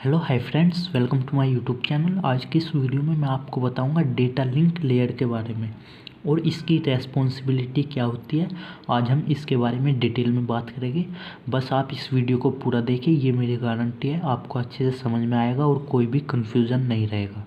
Hello hi friends, welcome to my YouTube channel. आज की इस वीडियो में मैं आपको बताऊंगा डेटा लिंक लेयर के बारे में और इसकी रेस्पॉन्सिबिलिटी क्या होती है। आज हम इसके बारे में डिटेल में बात करेंगे। बस आप इस वीडियो को पूरा देखिए, ये मेरी गारंटी है आपको अच्छे से समझ में आएगा और कोई भी कन्फ्यूज़न नहीं रहेगा।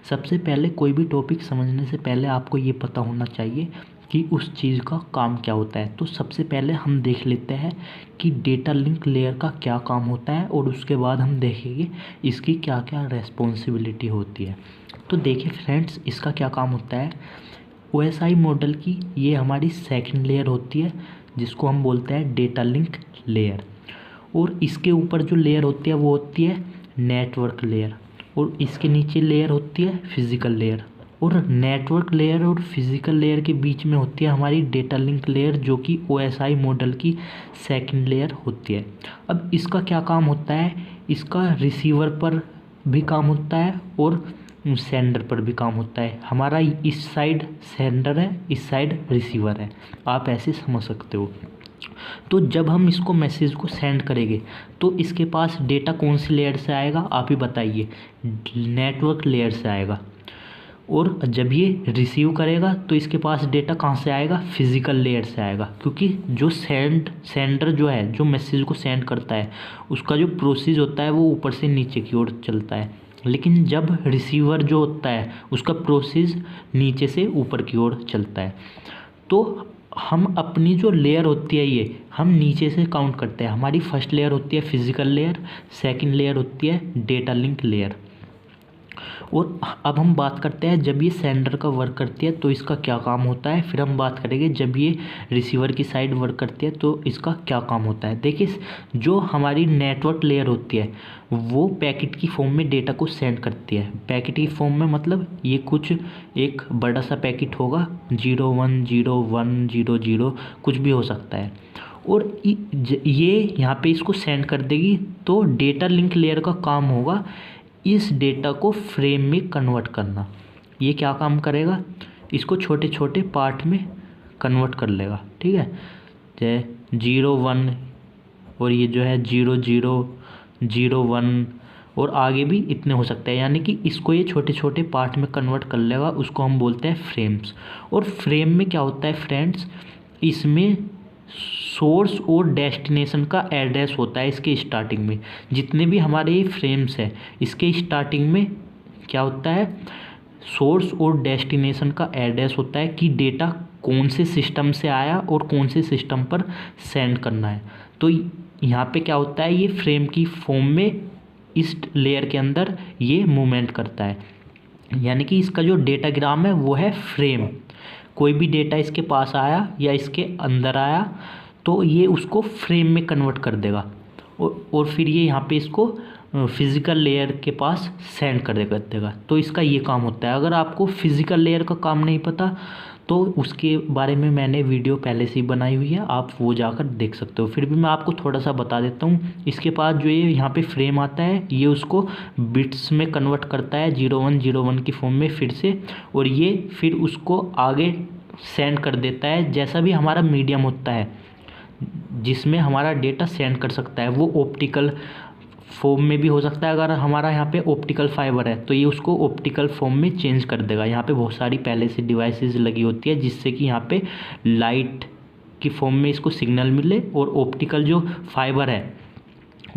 सबसे पहले कोई भी टॉपिक समझने से पहले आपको ये पता होना चाहिए कि उस चीज़ का काम क्या होता है। तो सबसे पहले हम देख लेते हैं कि डेटा लिंक लेयर का क्या काम होता है और उसके बाद हम देखेंगे इसकी क्या क्या रेस्पॉन्सिबिलिटी होती है। तो देखिए फ्रेंड्स, इसका क्या काम होता है। ओएसआई मॉडल की ये हमारी सेकंड लेयर होती है जिसको हम बोलते हैं डेटा लिंक लेयर। और इसके ऊपर जो लेयर होती है वो होती है नेटवर्क लेयर और इसके नीचे लेयर होती है फिज़िकल लेयर। और नेटवर्क लेयर और फिज़िकल लेयर के बीच में होती है हमारी डेटा लिंक लेयर, जो कि ओएसआई मॉडल की सेकंड लेयर होती है। अब इसका क्या काम होता है, इसका रिसीवर पर भी काम होता है और सेंडर पर भी काम होता है। हमारा इस साइड सेंडर है, इस साइड रिसीवर है, आप ऐसे समझ सकते हो। तो जब हम इसको मैसेज को सेंड करेंगे तो इसके पास डेटा कौन सी लेयर से आएगा, आप ही बताइए। नेटवर्क लेयर से आएगा। और जब ये रिसीव करेगा तो इसके पास डेटा कहाँ से आएगा, फिज़िकल लेयर से आएगा। क्योंकि जो सेंडर जो है, जो मैसेज को सेंड करता है, उसका जो प्रोसेस होता है वो ऊपर से नीचे की ओर चलता है। लेकिन जब रिसीवर जो होता है उसका प्रोसेस नीचे से ऊपर की ओर चलता है। तो हम अपनी जो लेयर होती है ये हम नीचे से काउंट करते हैं। हमारी फर्स्ट लेयर होती है फिज़िकल लेयर, सेकंड लेयर होती है डेटा लिंक लेयर। और अब हम बात करते हैं जब ये सेंडर का वर्क करती है तो इसका क्या काम होता है। फिर हम बात करेंगे जब ये रिसीवर की साइड वर्क करती है तो इसका क्या काम होता है। देखिए, जो हमारी नेटवर्क लेयर होती है वो पैकेट की फॉर्म में डेटा को सेंड करती है। पैकेट की फॉर्म में मतलब ये कुछ एक बड़ा सा पैकेट होगा, 010100 कुछ भी हो सकता है। और ये यहाँ पे इसको सेंड कर देगी। तो डेटा लिंक लेयर का काम होगा इस डेटा को फ्रेम में कन्वर्ट करना। ये क्या काम करेगा, इसको छोटे छोटे पार्ट में कन्वर्ट कर लेगा। ठीक है, जैसे 01 और ये जो है 0001 और आगे भी इतने हो सकते हैं। यानी कि इसको ये छोटे छोटे पार्ट में कन्वर्ट कर लेगा, उसको हम बोलते हैं फ्रेम्स। और फ्रेम में क्या होता है फ्रेंड्स, इसमें सोर्स और डेस्टिनेशन का एड्रेस होता है। इसके स्टार्टिंग में जितने भी हमारे ये फ्रेम्स हैं, इसके स्टार्टिंग में क्या होता है, सोर्स और डेस्टिनेशन का एड्रेस होता है कि डेटा कौन से सिस्टम से आया और कौन से सिस्टम पर सेंड करना है। तो यहाँ पे क्या होता है, ये फ्रेम की फॉर्म में इस लेयर के अंदर ये मूवमेंट करता है। यानी कि इसका जो डेटाग्राम है वो है फ्रेम। कोई भी डेटा इसके पास आया या इसके अंदर आया तो ये उसको फ्रेम में कन्वर्ट कर देगा और फिर ये यहाँ पे इसको फिज़िकल लेयर के पास सेंड कर देगा। तो इसका ये काम होता है। अगर आपको फिज़िकल लेयर का काम नहीं पता तो उसके बारे में मैंने वीडियो पहले से ही बनाई हुई है, आप वो जाकर देख सकते हो। फिर भी मैं आपको थोड़ा सा बता देता हूँ। इसके पास जो ये यहाँ पे फ्रेम आता है ये उसको बिट्स में कन्वर्ट करता है 0101 की फॉर्म में फिर से, और ये फिर उसको आगे सेंड कर देता है। जैसा भी हमारा मीडियम होता है जिसमें हमारा डेटा सेंड कर सकता है, वो ऑप्टिकल फॉर्म में भी हो सकता है। अगर हमारा यहाँ पे ऑप्टिकल फाइबर है तो ये उसको ऑप्टिकल फॉर्म में चेंज कर देगा। यहाँ पे बहुत सारी पहले से डिवाइसेस लगी होती है जिससे कि यहाँ पे लाइट की फॉर्म में इसको सिग्नल मिले और ऑप्टिकल जो फाइबर है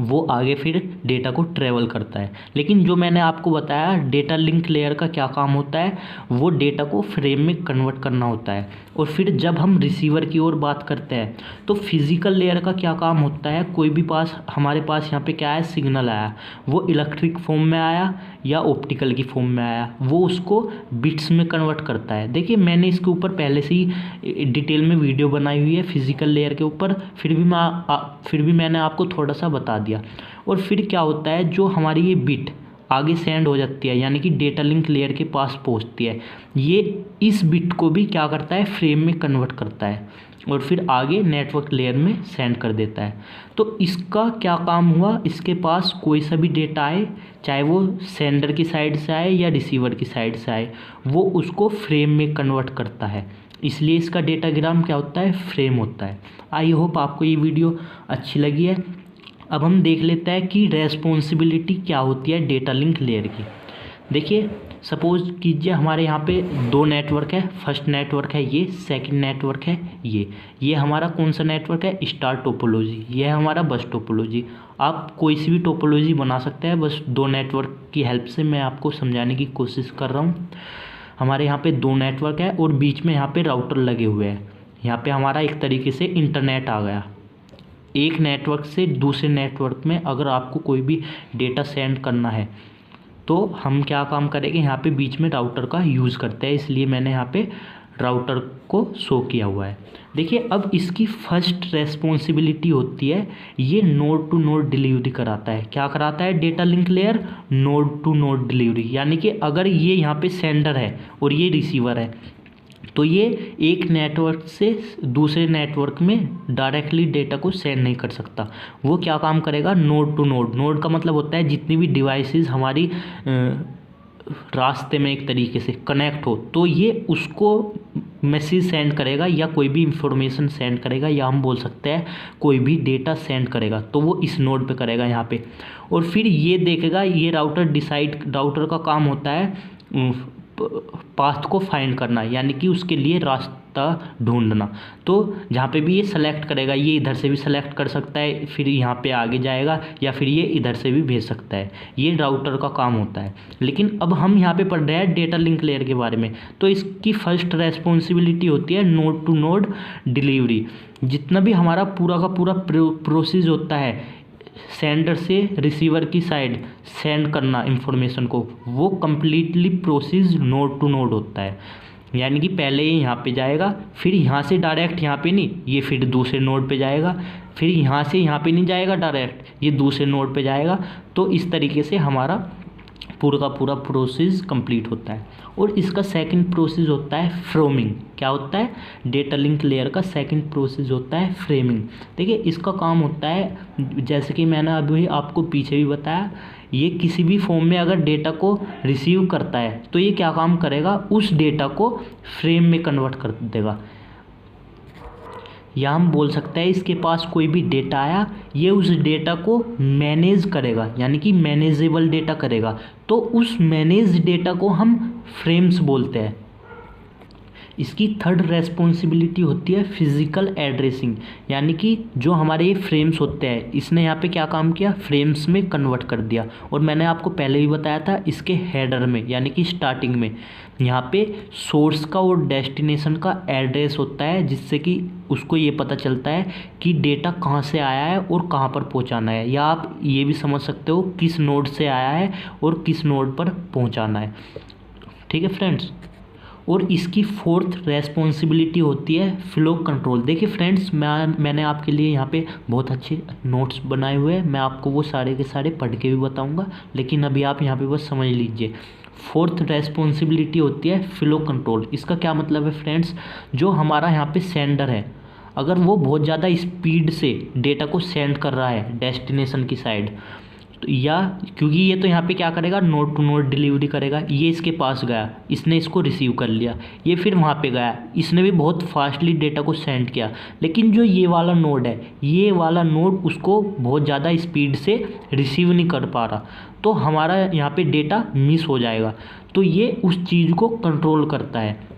वो आगे फिर डेटा को ट्रेवल करता है। लेकिन जो मैंने आपको बताया डेटा लिंक लेयर का क्या काम होता है, वो डेटा को फ्रेम में कन्वर्ट करना होता है। और फिर जब हम रिसीवर की ओर बात करते हैं तो फिज़िकल लेयर का क्या काम होता है, कोई भी हमारे पास यहाँ पे क्या है, सिग्नल आया, वो इलेक्ट्रिक फॉर्म में आया या ऑप्टिकल की फॉर्म में आया, वो उसको बिट्स में कन्वर्ट करता है। देखिए, मैंने इसके ऊपर पहले से ही डिटेल में वीडियो बनाई हुई है फिज़िकल लेयर के ऊपर, फिर भी मैंने आपको थोड़ा सा बता दिया। और फिर क्या होता है, जो हमारी ये बिट आगे सेंड हो जाती है यानी कि डेटा लिंक लेयर के पास पहुंचती है, ये इस बिट को भी क्या करता है, फ्रेम में कन्वर्ट करता है और फिर आगे नेटवर्क लेयर में सेंड कर देता है। तो इसका क्या काम हुआ, इसके पास कोई सा भी डेटा आए, चाहे वो सेंडर की साइड से आए या रिसीवर की साइड से आए, वो उसको फ्रेम में कन्वर्ट करता है। इसलिए इसका डेटाग्राम क्या होता है, फ्रेम होता है। आई होप आपको ये वीडियो अच्छी लगी है। अब हम देख लेते हैं कि रेस्पॉन्सिबिलिटी क्या होती है डेटा लिंक लेयर की। देखिए सपोज कीजिए हमारे यहाँ पे दो नेटवर्क है, फर्स्ट नेटवर्क है ये, सेकंड नेटवर्क है ये हमारा कौन सा नेटवर्क है, स्टार टोपोलॉजी, ये है हमारा बस टोपोलॉजी। आप कोई सी भी टोपोलॉजी बना सकते हैं, बस दो नेटवर्क की हेल्प से मैं आपको समझाने की कोशिश कर रहा हूँ। हमारे यहाँ पे दो नेटवर्क है और बीच में यहाँ पे राउटर लगे हुए हैं। यहाँ पे हमारा एक तरीके से इंटरनेट आ गया। एक नेटवर्क से दूसरे नेटवर्क में अगर आपको कोई भी डेटा सेंड करना है तो हम क्या काम करेंगे, यहाँ पे बीच में राउटर का यूज़ करते हैं, इसलिए मैंने यहाँ पे राउटर को शो किया हुआ है। देखिए अब इसकी फर्स्ट रेस्पॉन्सिबिलिटी होती है, ये नोड टू नोड डिलीवरी कराता है। क्या कराता है data link layer, node to node delivery, यानी कि अगर ये यहाँ पे सेंडर है और ये रिसीवर है तो ये एक नेटवर्क से दूसरे नेटवर्क में डायरेक्टली डेटा को सेंड नहीं कर सकता। वो क्या काम करेगा, नोड टू नोड। नोड का मतलब होता है जितनी भी डिवाइसेस हमारी रास्ते में एक तरीके से कनेक्ट हो तो ये उसको मैसेज सेंड करेगा या कोई भी इंफॉर्मेशन सेंड करेगा, या हम बोल सकते हैं कोई भी डेटा सेंड करेगा तो वो इस नोड पे करेगा यहाँ पे। और फिर ये देखेगा, ये राउटर का काम होता है पाथ को फाइंड करना, यानी कि उसके लिए रास्ता ढूंढना। तो जहाँ पे भी ये सेलेक्ट करेगा, ये इधर से भी सेलेक्ट कर सकता है, फिर यहाँ पे आगे जाएगा, या फिर ये इधर से भी भेज सकता है। ये राउटर का काम होता है। लेकिन अब हम यहाँ पे पढ़ रहे हैं डेटा लिंक लेयर के बारे में, तो इसकी फर्स्ट रेस्पॉन्सिबिलिटी होती है नोड टू नोड डिलीवरी। जितना भी हमारा पूरा का पूरा प्रोसेस होता है सेंडर से रिसीवर की साइड सेंड करना इंफॉर्मेशन को, वो completely process node to node होता है। यानी कि पहले ये यहाँ पे जाएगा, फिर यहाँ से डायरेक्ट यहाँ पे नहीं, ये फिर दूसरे नोड पे जाएगा, फिर यहाँ से यहाँ पे नहीं जाएगा डायरेक्ट, ये दूसरे नोड पे जाएगा। तो इस तरीके से हमारा पूरा का पूरा प्रोसेस कंप्लीट होता है। और इसका सेकंड प्रोसेस होता है फ्रेमिंग। क्या होता है, डेटा लिंक लेयर का सेकंड प्रोसेस होता है फ्रेमिंग। देखिए इसका काम होता है, जैसे कि मैंने अभी आपको पीछे भी बताया, ये किसी भी फॉर्म में अगर डेटा को रिसीव करता है तो ये क्या काम करेगा, उस डेटा को फ्रेम में कन्वर्ट कर देगा। या हम बोल सकते हैं इसके पास कोई भी डेटा आया, ये उस डेटा को मैनेज करेगा, यानी कि मैनेजेबल डेटा करेगा। तो उस मैनेज डेटा को हम फ्रेम्स बोलते हैं। इसकी थर्ड रेस्पॉन्सिबिलिटी होती है फिजिकल एड्रेसिंग, यानी कि जो हमारे ये फ्रेम्स होते हैं, इसने यहाँ पे क्या काम किया, फ्रेम्स में कन्वर्ट कर दिया। और मैंने आपको पहले भी बताया था, इसके हेडर में यानी कि स्टार्टिंग में यहाँ पे सोर्स का और डेस्टिनेशन का एड्रेस होता है, जिससे कि उसको ये पता चलता है कि डेटा कहाँ से आया है और कहाँ पर पहुँचाना है। या आप ये भी समझ सकते हो किस नोड से आया है और किस नोड पर पहुँचाना है। ठीक है फ्रेंड्स। और इसकी फोर्थ रेस्पॉन्सिबिलिटी होती है फ्लो कंट्रोल। देखिए फ्रेंड्स, मैंने आपके लिए यहाँ पे बहुत अच्छे नोट्स बनाए हुए हैं, मैं आपको वो सारे के सारे पढ़ के भी बताऊँगा, लेकिन अभी आप यहाँ पे बस समझ लीजिए। फोर्थ रेस्पॉन्सिबिलिटी होती है फ्लो कंट्रोल। इसका क्या मतलब है फ्रेंड्स, जो हमारा यहाँ पे सेंडर है, अगर वो बहुत ज़्यादा स्पीड से डेटा को सेंड कर रहा है डेस्टिनेशन की साइड, तो या क्योंकि ये तो यहाँ पे क्या करेगा, नोड टू नोड डिलीवरी करेगा। ये इसके पास गया, इसने इसको रिसीव कर लिया, ये फिर वहाँ पे गया, इसने भी बहुत फास्टली डेटा को सेंड किया। लेकिन जो ये वाला नोड है, ये वाला नोड उसको बहुत ज़्यादा स्पीड से रिसीव नहीं कर पा रहा, तो हमारा यहाँ पे डेटा मिस हो जाएगा। तो ये उस चीज़ को कंट्रोल करता है।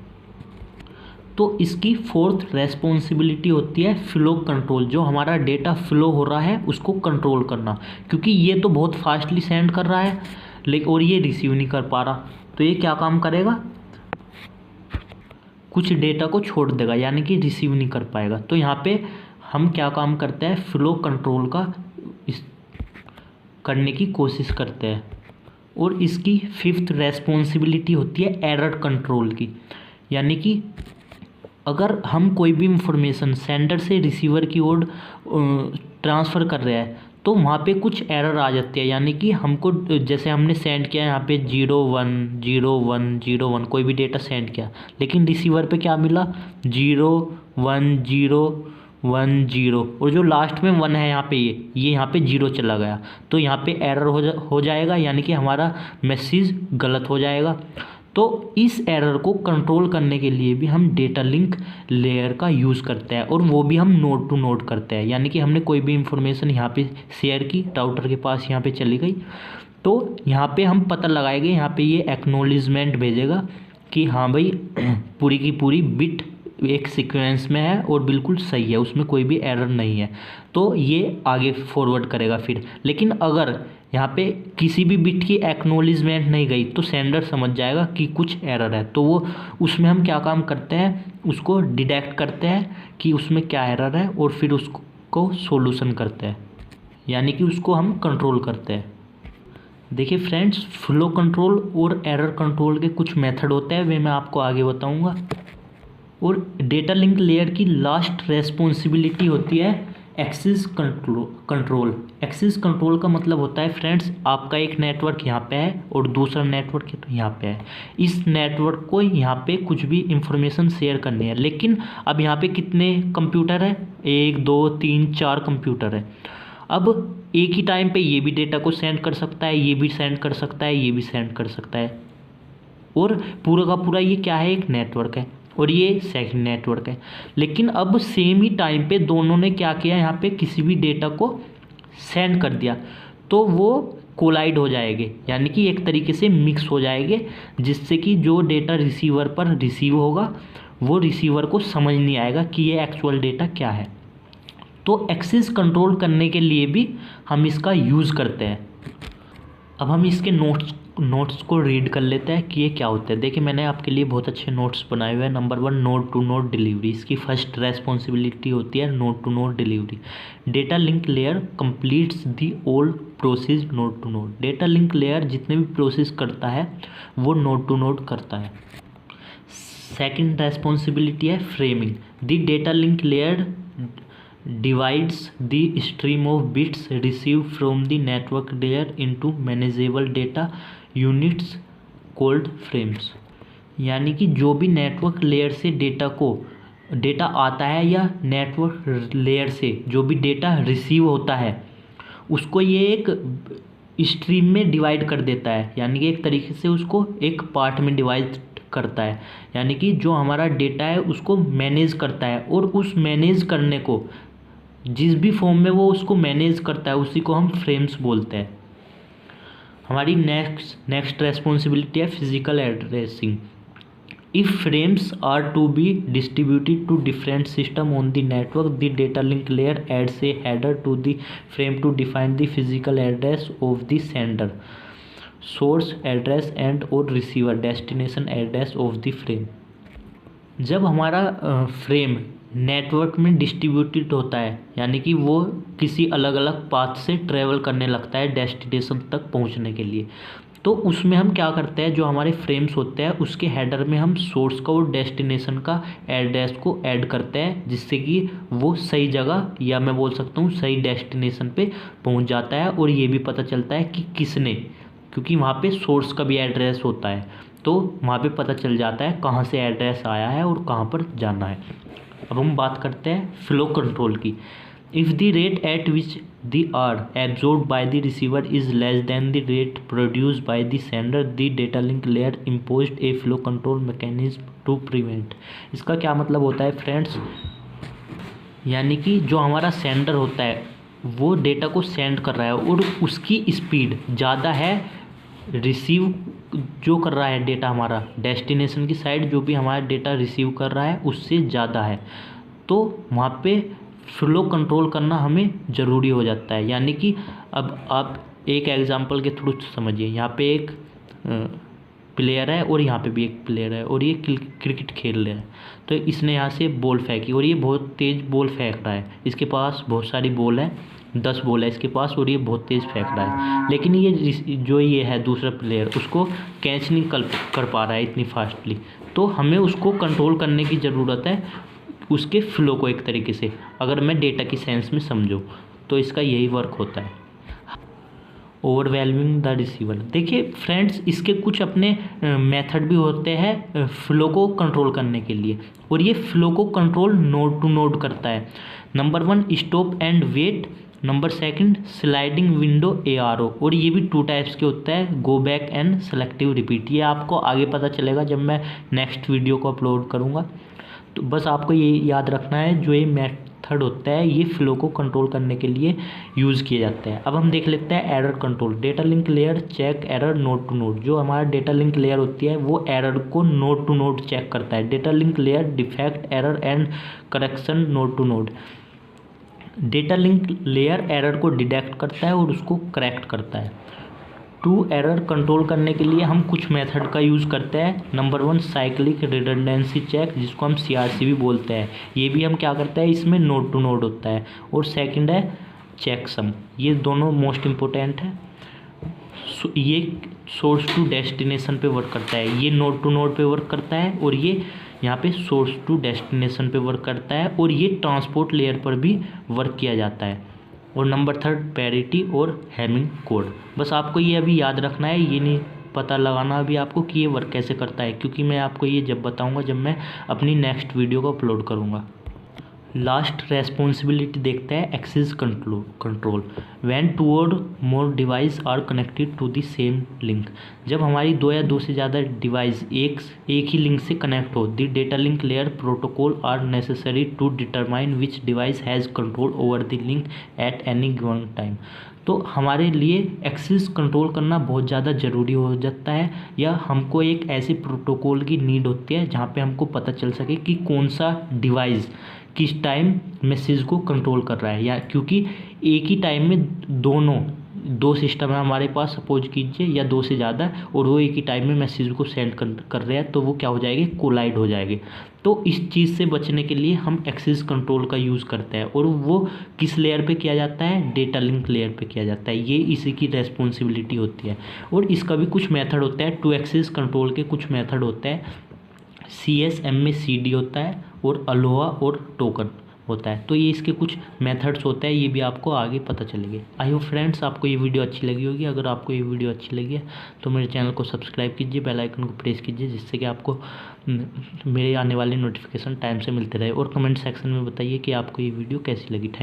तो इसकी फोर्थ रेस्पॉन्सिबिलिटी होती है फ्लो कंट्रोल, जो हमारा डेटा फ्लो हो रहा है उसको कंट्रोल करना। क्योंकि ये तो बहुत फास्टली सेंड कर रहा है लेकिन और ये रिसीव नहीं कर पा रहा, तो ये क्या काम करेगा, कुछ डेटा को छोड़ देगा, यानी कि रिसीव नहीं कर पाएगा। तो यहाँ पे हम क्या काम करते हैं, फ्लो कंट्रोल का करने की कोशिश करते हैं। और इसकी फिफ्थ रेस्पॉन्सिबिलिटी होती है एरर कंट्रोल की, यानी कि अगर हम कोई भी इंफॉर्मेशन सेंडर से रिसीवर की ओर ट्रांसफ़र कर रहे हैं तो वहाँ पे कुछ एरर आ जाती है। यानी कि हमको जैसे हमने सेंड किया यहाँ पे 010101 कोई भी डेटा सेंड किया, लेकिन रिसीवर पे क्या मिला 01010, और जो लास्ट में 1 है यहाँ पे ये यहाँ पे 0 चला गया, तो यहाँ पे एरर हो जाएगा, यानी कि हमारा मैसेज गलत हो जाएगा। तो इस एरर को कंट्रोल करने के लिए भी हम डेटा लिंक लेयर का यूज़ करते हैं, और वो भी हम नोड टू नोड करते हैं। यानी कि हमने कोई भी इंफॉर्मेशन यहाँ पे शेयर की, राउटर के पास यहाँ पे चली गई, तो यहाँ पे हम पता लगाएंगे, यहाँ पे ये एक्नॉलेजमेंट भेजेगा कि हाँ भाई पूरी की पूरी बिट एक सीक्वेंस में है और बिल्कुल सही है, उसमें कोई भी एरर नहीं है, तो ये आगे फॉरवर्ड करेगा फिर। लेकिन अगर यहाँ पे किसी भी बिट की एक्नॉलेजमेंट नहीं गई तो सेंडर समझ जाएगा कि कुछ एरर है, तो वो उसमें हम क्या काम करते हैं, उसको डिटेक्ट करते हैं कि उसमें क्या एरर है और फिर उसको सॉल्यूशन करते हैं, यानी कि उसको हम कंट्रोल करते हैं। देखिए फ्रेंड्स, फ्लो कंट्रोल और एरर कंट्रोल के कुछ मेथड होते हैं, वे मैं आपको आगे बताऊंगा। और डेटा लिंक लेयर की लास्ट रेस्पॉन्सिबिलिटी होती है एक्सेस कंट्रोल। एक्सेस कंट्रोल का मतलब होता है फ्रेंड्स, आपका एक नेटवर्क यहाँ पे है और दूसरा नेटवर्क यहाँ पे है। इस नेटवर्क को यहाँ पे कुछ भी इंफॉर्मेशन शेयर करनी है, लेकिन अब यहाँ पे कितने कंप्यूटर है, 1 2 3 4 कंप्यूटर है। अब एक ही टाइम पे ये भी डेटा को सेंड कर सकता है, ये भी सेंड कर सकता है, ये भी सेंड कर सकता है, और पूरा का पूरा ये क्या है, एक नेटवर्क है, और ये सेकंड नेटवर्क है। लेकिन अब सेम ही टाइम पे दोनों ने क्या किया, यहाँ पे किसी भी डेटा को सेंड कर दिया, तो वो कोलाइड हो जाएंगे, यानी कि एक तरीके से मिक्स हो जाएंगे, जिससे कि जो डेटा रिसीवर पर रिसीव होगा वो रिसीवर को समझ नहीं आएगा कि ये एक्चुअल डेटा क्या है। तो एक्सेस कंट्रोल करने के लिए भी हम इसका यूज़ करते हैं। अब हम इसके नोट्स को रीड कर लेते हैं कि ये क्या होता है। देखिए मैंने आपके लिए बहुत अच्छे नोट्स बनाए हुए हैं। Number 1, node to node delivery. इसकी फर्स्ट रेस्पॉन्सिबिलिटी होती है node to node delivery. Data link layer completes the whole process node to node. Data link layer जितने भी प्रोसेस करता है वो नोड टू नोड करता है। सेकेंड रेस्पॉन्सिबिलिटी है framing. The data link layer divides the stream of bits received from the network layer into manageable data units called frames। यानी कि जो भी नेटवर्क लेयर से डेटा आता है या नेटवर्क लेयर से जो भी डेटा रिसीव होता है उसको ये एक स्ट्रीम में डिवाइड कर देता है, यानी कि एक तरीके से उसको एक पार्ट में डिवाइड करता है, यानी कि जो हमारा डेटा है उसको मैनेज करता है, और उस मैनेज करने को जिस भी फॉर्म में वो उसको मैनेज करता है उसी को हम फ्रेम्स बोलते हैं। हमारी नेक्स्ट रेस्पॉन्सिबिलिटी है physical addressing. If frames are to be distributed to different system on the network, the data link layer adds a header to the frame to define the physical address of the sender, source address and और receiver destination address of the frame. जब हमारा frame network में distributed होता है, यानी कि वो किसी अलग अलग पाथ से ट्रेवल करने लगता है डेस्टिनेशन तक पहुंचने के लिए, तो उसमें हम क्या करते हैं, जो हमारे फ्रेम्स होते हैं उसके हेडर में हम सोर्स का और डेस्टिनेशन का एड्रेस को ऐड करते हैं, जिससे कि वो सही जगह या मैं बोल सकता हूँ सही डेस्टिनेशन पे पहुंच जाता है। और ये भी पता चलता है कि किसने, क्योंकि वहाँ पे सोर्स का भी एड्रेस होता है, तो वहाँ पे पता चल जाता है कहाँ से एड्रेस आया है और कहाँ पर जाना है। अब हम बात करते हैं फ्लो कंट्रोल की। If the rate at which the are absorbed by the receiver is less than the rate produced by the sender, the data link layer imposed a flow control mechanism to prevent. इसका क्या मतलब होता है friends, यानी कि जो हमारा sender होता है वो डेटा को सेंड कर रहा है और उसकी स्पीड ज़्यादा है, रिसीव जो कर रहा है डेटा हमारा डेस्टिनेशन की साइड जो भी हमारा डेटा रिसीव कर रहा है उससे ज़्यादा है, तो वहाँ पे फ्लो कंट्रोल करना हमें ज़रूरी हो जाता है। यानी कि अब आप एक एग्जांपल के थ्रू समझिए, यहाँ पे एक प्लेयर है और यहाँ पे भी एक प्लेयर है और ये क्रिकेट खेल रहे हैं, तो इसने यहाँ से बॉल फेंकी और ये बहुत तेज़ बॉल फेंक रहा है, इसके पास बहुत सारी बॉल है, 10 बॉल है इसके पास और ये बहुत तेज़ फेंक रहा है, लेकिन ये जो ये है दूसरा प्लेयर उसको कैच नहीं कर पा रहा है इतनी फास्टली, तो हमें उसको कंट्रोल करने की ज़रूरत है, उसके फ्लो को एक तरीके से, अगर मैं डेटा की सेंस में समझूँ तो इसका यही वर्क होता है। Overwhelming the receiver. देखिए फ्रेंड्स, इसके कुछ अपने मेथड भी होते हैं फ्लो को कंट्रोल करने के लिए, और ये फ्लो को कंट्रोल नोड टू नोड करता है। Number 1, stop and wait number second sliding window ARO, और ये भी 2 टाइप्स के होता है, go back and selective repeat. ये आपको आगे पता चलेगा जब मैं नेक्स्ट वीडियो को अपलोड करूँगा। तो बस आपको ये याद रखना है, जो ये मेथड होता है ये फ्लो को कंट्रोल करने के लिए यूज़ किया जाता है। अब हम देख लेते हैं error control. Data link layer check error node to node. जो हमारा डेटा लिंक लेयर होती है वो एरर को नोड टू नोड चेक करता है। Data link layer defect error and correction node to node. Data link layer error को detect करता है और उसको करेक्ट करता है। टू एरर कंट्रोल करने के लिए हम कुछ मेथड का यूज़ करते हैं। नंबर 1 साइक्लिक रिडंडेंसी चेक, जिसको हम CRC भी बोलते हैं। ये भी हम क्या करते हैं, इसमें नोड टू नोड होता है। और सेकंड है चेकसम, ये दोनों मोस्ट इम्पोर्टेंट है। ये सोर्स टू डेस्टिनेशन पे वर्क करता है, ये नोड टू नोड पे वर्क करता है, और ये यहाँ पे सोर्स टू डेस्टिनेशन पे वर्क करता है, और ये ट्रांसपोर्ट लेयर पर भी वर्क किया जाता है। और नंबर 3 पैरिटी और हैमिंग कोड। बस आपको ये अभी याद रखना है, ये नहीं पता लगाना अभी आपको कि ये वर्क कैसे करता है, क्योंकि मैं आपको ये जब बताऊंगा जब मैं अपनी नेक्स्ट वीडियो को अपलोड करूंगा। लास्ट रेस्पॉन्सिबिलिटी देखते हैं एक्सेस कंट्रोल। व्हेन 2 और more device are connected to the same link. जब हमारी 2 या 2 से ज़्यादा डिवाइस एक ही लिंक से कनेक्ट हो, the data link layer protocol are necessary to determine which device has control over the link at any given time. तो हमारे लिए एक्सेस कंट्रोल करना बहुत ज़्यादा ज़रूरी हो जाता है, या हमको एक ऐसे प्रोटोकॉल की नीड होती है जहाँ पे हमको पता चल सके कि कौन सा डिवाइस किस टाइम मैसेज को कंट्रोल कर रहा है। या क्योंकि एक ही टाइम में दो सिस्टम है हमारे पास, सपोज कीजिए, या 2 से ज़्यादा, और वो एक ही टाइम में मैसेज को सेंड कर रहे हैं, तो वो क्या हो जाएगी, कोलाइड हो जाएगी। तो इस चीज़ से बचने के लिए हम एक्सेस कंट्रोल का यूज़ करते हैं, और वो किस लेयर पे किया जाता है, डेटा लिंक लेयर पे किया जाता है। ये इसी की रेस्पॉन्सिबिलिटी होती है। और इसका भी कुछ मेथड होता है, टू एक्सेस कंट्रोल के कुछ मेथड होते हैं। CSM में CD होता है, और अलोहा और टोकन होता है। तो ये इसके कुछ मेथड्स होते हैं, ये भी आपको आगे पता चलेंगे। आई होप फ्रेंड्स आपको ये वीडियो अच्छी लगी होगी। अगर आपको ये वीडियो अच्छी लगी है तो मेरे चैनल को सब्सक्राइब कीजिए, बेल आइकन को प्रेस कीजिए, जिससे कि आपको मेरे आने वाले नोटिफिकेशन टाइम से मिलते रहे। और कमेंट सेक्शन में बताइए कि आपको ये वीडियो कैसी लगी। थैंक